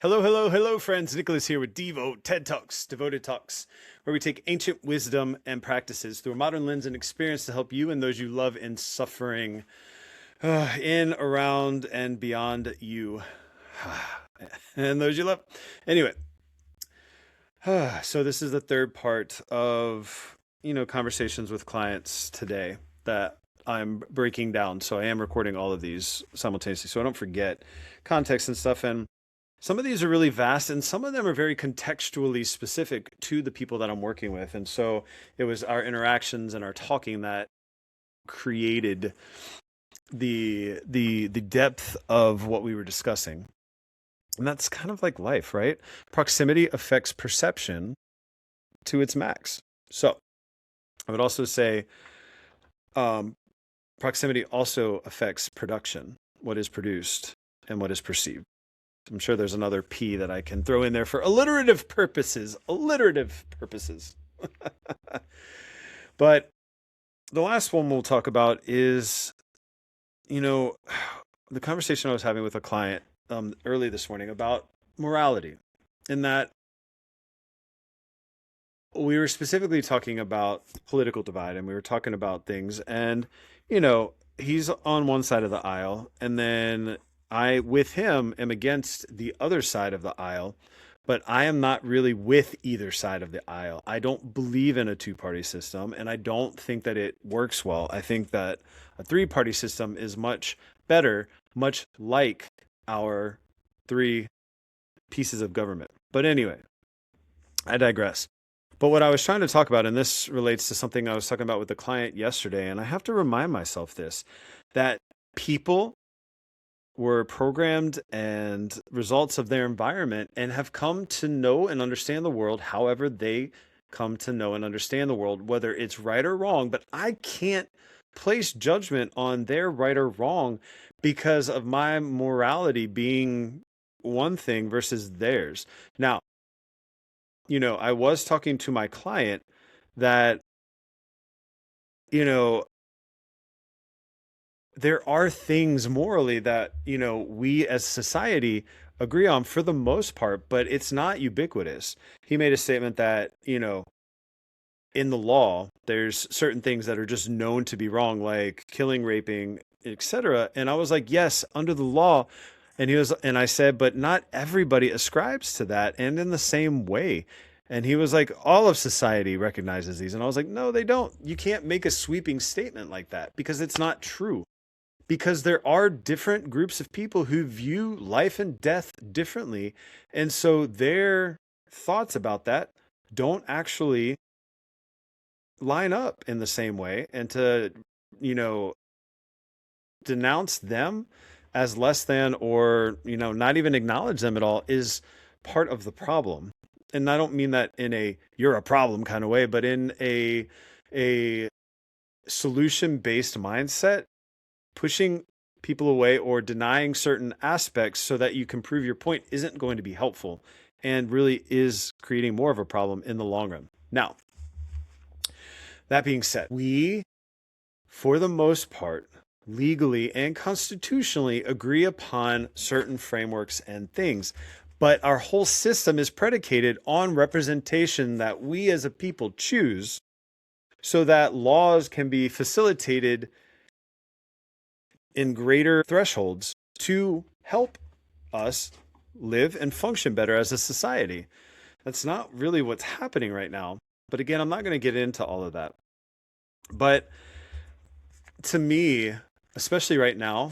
Hello, hello, hello, friends. Nicholas here with DIVO, TED Talks, Devoted Talks, where we take ancient wisdom and practices through a modern lens and experience to help you and those you love in suffering, in, around, and beyond you, and those you love. Anyway, so this is the third part of, conversations with clients today that I'm breaking down. So I am recording all of these simultaneously so I don't forget context and stuff. And some of these are really vast and some of them are very contextually specific to the people that I'm working with. And so it was our interactions and our talking that created the depth of what we were discussing. And that's kind of like life, right? Proximity affects perception to its max. So I would also say proximity also affects production, what is produced and what is perceived. I'm sure there's another P that I can throw in there for alliterative purposes. But the last one we'll talk about is, the conversation I was having with a client early this morning about morality, in that we were specifically talking about political divide and we were talking about things and, he's on one side of the aisle and then I, with him, am against the other side of the aisle, but I am not really with either side of the aisle. I don't believe in a two-party system, and I don't think that it works well. I think that a three-party system is much better, much like our three pieces of government. But anyway, I digress. But what I was trying to talk about, and this relates to something I was talking about with the client yesterday, and I have to remind myself this, that people were programmed and results of their environment and have come to know and understand the world however they come to know and understand the world, whether it's right or wrong. But I can't place judgment on their right or wrong because of my morality being one thing versus theirs. Now, I was talking to my client that, there are things morally that, we as society agree on for the most part, but it's not ubiquitous. He made a statement that, in the law, there's certain things that are just known to be wrong, like killing, raping, etc. And I was like, yes, under the law. And I said, but not everybody ascribes to that. And in the same way. And he was like, all of society recognizes these. And I was like, no, they don't. You can't make a sweeping statement like that because it's not true. Because there are different groups of people who view life and death differently. And so their thoughts about that don't actually line up in the same way. And to, denounce them as less than or, not even acknowledge them at all is part of the problem. And I don't mean that in a you're a problem kind of way, but in a solution-based mindset, pushing people away or denying certain aspects so that you can prove your point isn't going to be helpful and really is creating more of a problem in the long run. Now, that being said, we, for the most part, legally and constitutionally agree upon certain frameworks and things, but our whole system is predicated on representation that we as a people choose so that laws can be facilitated in greater thresholds to help us live and function better as a society. That's not really what's happening right now. But again, I'm not going to get into all of that. But to me, especially right now,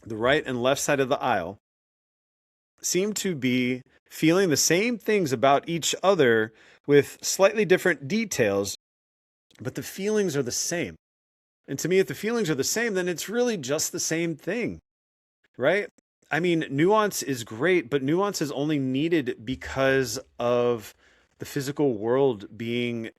the right and left side of the aisle seem to be feeling the same things about each other with slightly different details, but the feelings are the same. And to me, if the feelings are the same, then it's really just the same thing, right? I mean, nuance is great, but nuance is only needed because of the physical world being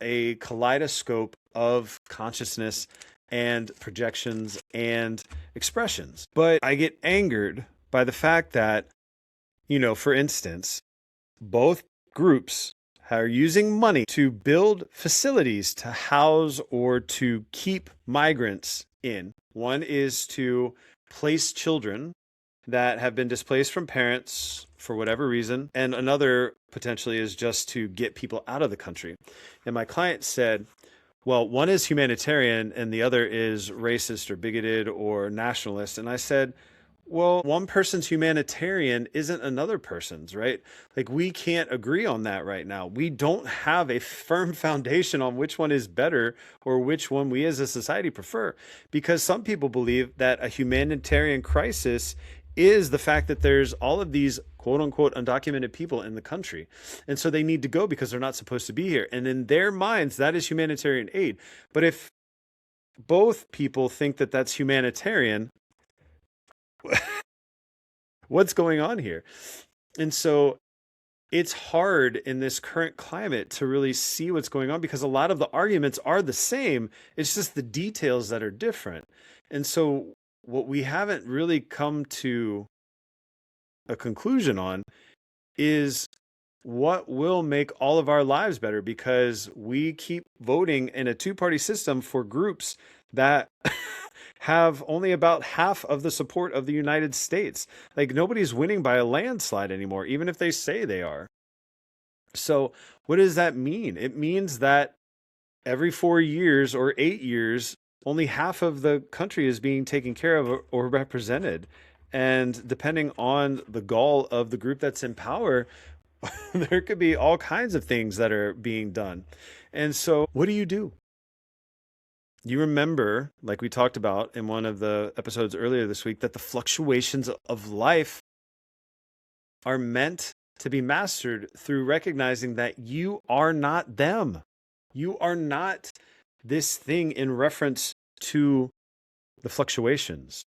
a kaleidoscope of consciousness and projections and expressions. But I get angered by the fact that, for instance, both groups are using money to build facilities to house or to keep migrants in. One is to place children that have been displaced from parents for whatever reason, and another potentially is just to get people out of the country. And my client said, well, one is humanitarian and the other is racist or bigoted or nationalist. And I said, well, one person's humanitarian isn't another person's, right? Like, we can't agree on that right now. We don't have a firm foundation on which one is better or which one we as a society prefer, because some people believe that a humanitarian crisis is the fact that there's all of these quote unquote undocumented people in the country. And so they need to go because they're not supposed to be here. And in their minds, that is humanitarian aid. But if both people think that that's humanitarian, what's going on here? And so it's hard in this current climate to really see what's going on, because a lot of the arguments are the same. It's just the details that are different. And so what we haven't really come to a conclusion on is what will make all of our lives better, because we keep voting in a two-party system for groups that have only about half of the support of the United States. Like, nobody's winning by a landslide anymore, even if they say they are. So what does that mean? It means that every 4 years or 8 years, only half of the country is being taken care of or represented. And depending on the goal of the group that's in power, there could be all kinds of things that are being done. And so what do? You remember, like we talked about in one of the episodes earlier this week, that the fluctuations of life are meant to be mastered through recognizing that you are not them. You are not this thing in reference to the fluctuations,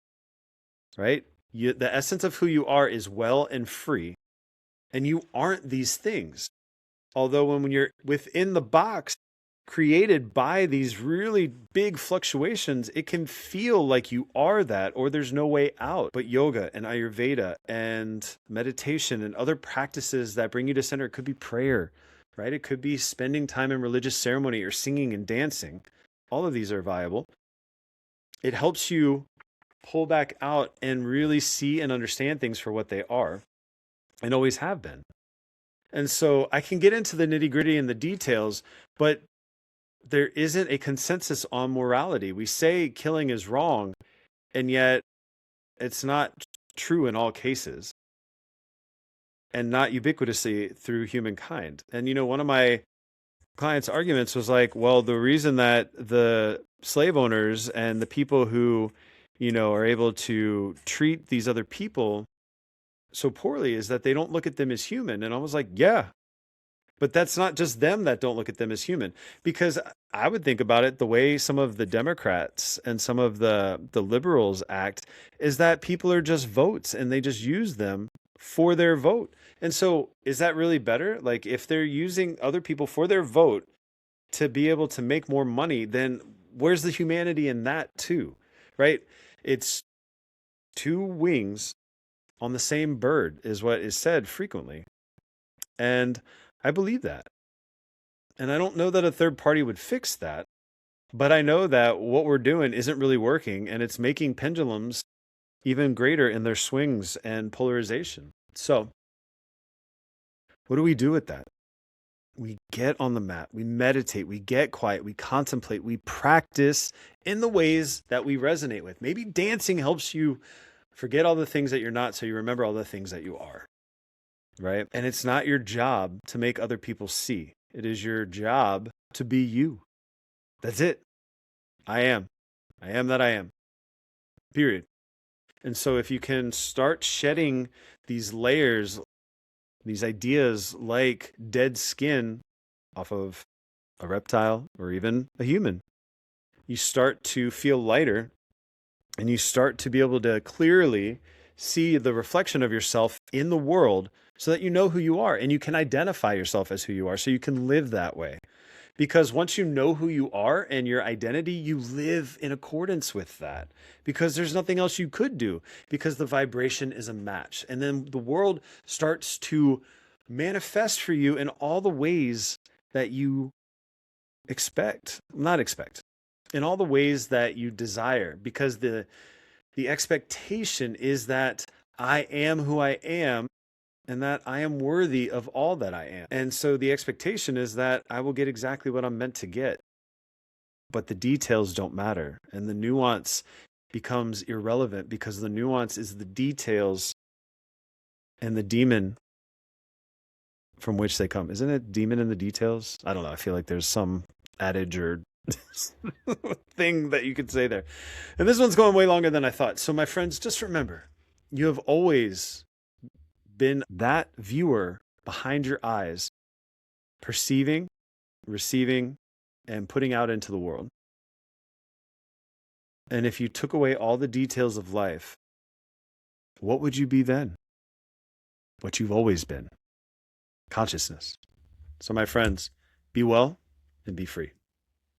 right? The essence of who you are is well and free, and you aren't these things. Although when you're within the box created by these really big fluctuations, it can feel like you are that, or there's no way out. But yoga and Ayurveda and meditation and other practices that bring you to center, it could be prayer, right? It could be spending time in religious ceremony or singing and dancing. All of these are viable. It helps you pull back out and really see and understand things for what they are and always have been. And so I can get into the nitty-gritty and the details, but there isn't a consensus on morality. We say killing is wrong, and yet it's not true in all cases, and not ubiquitously through humankind. And, one of my clients' arguments was like, well, the reason that the slave owners and the people who, are able to treat these other people so poorly is that they don't look at them as human. And I was like, yeah, but that's not just them that don't look at them as human, because I would think about it the way some of the Democrats and some of the liberals act is that people are just votes and they just use them for their vote. And so is that really better? Like, if they're using other people for their vote to be able to make more money, then where's the humanity in that too, right? It's two wings on the same bird is what is said frequently. And I believe that. And I don't know that a third party would fix that, but I know that what we're doing isn't really working, and it's making pendulums even greater in their swings and polarization. So what do we do with that? We get on the mat, we meditate, we get quiet, we contemplate, we practice in the ways that we resonate with. Maybe dancing helps you forget all the things that you're not, so you remember all the things that you are, right? And it's not your job to make other people see. It is your job to be you. That's it. I am that I am. Period. And so if you can start shedding these layers, these ideas like dead skin off of a reptile or even a human, you start to feel lighter, and you start to be able to clearly see the reflection of yourself in the world, so that you know who you are and you can identify yourself as who you are, so you can live that way. Because once you know who you are and your identity, you live in accordance with that, because there's nothing else you could do, because the vibration is a match. And then the world starts to manifest for you in all the ways that you in all the ways that you desire, because the expectation is that I am who I am and that I am worthy of all that I am. And so the expectation is that I will get exactly what I'm meant to get, but the details don't matter. And the nuance becomes irrelevant because the nuance is the details and the demon from which they come. Isn't it demon in the details? I don't know. I feel like there's some adage or thing that you could say there. And this one's going way longer than I thought. So, my friends, just remember you have always been that viewer behind your eyes, perceiving, receiving, and putting out into the world. And if you took away all the details of life, what would you be then? What you've always been, consciousness. So, my friends, be well and be free.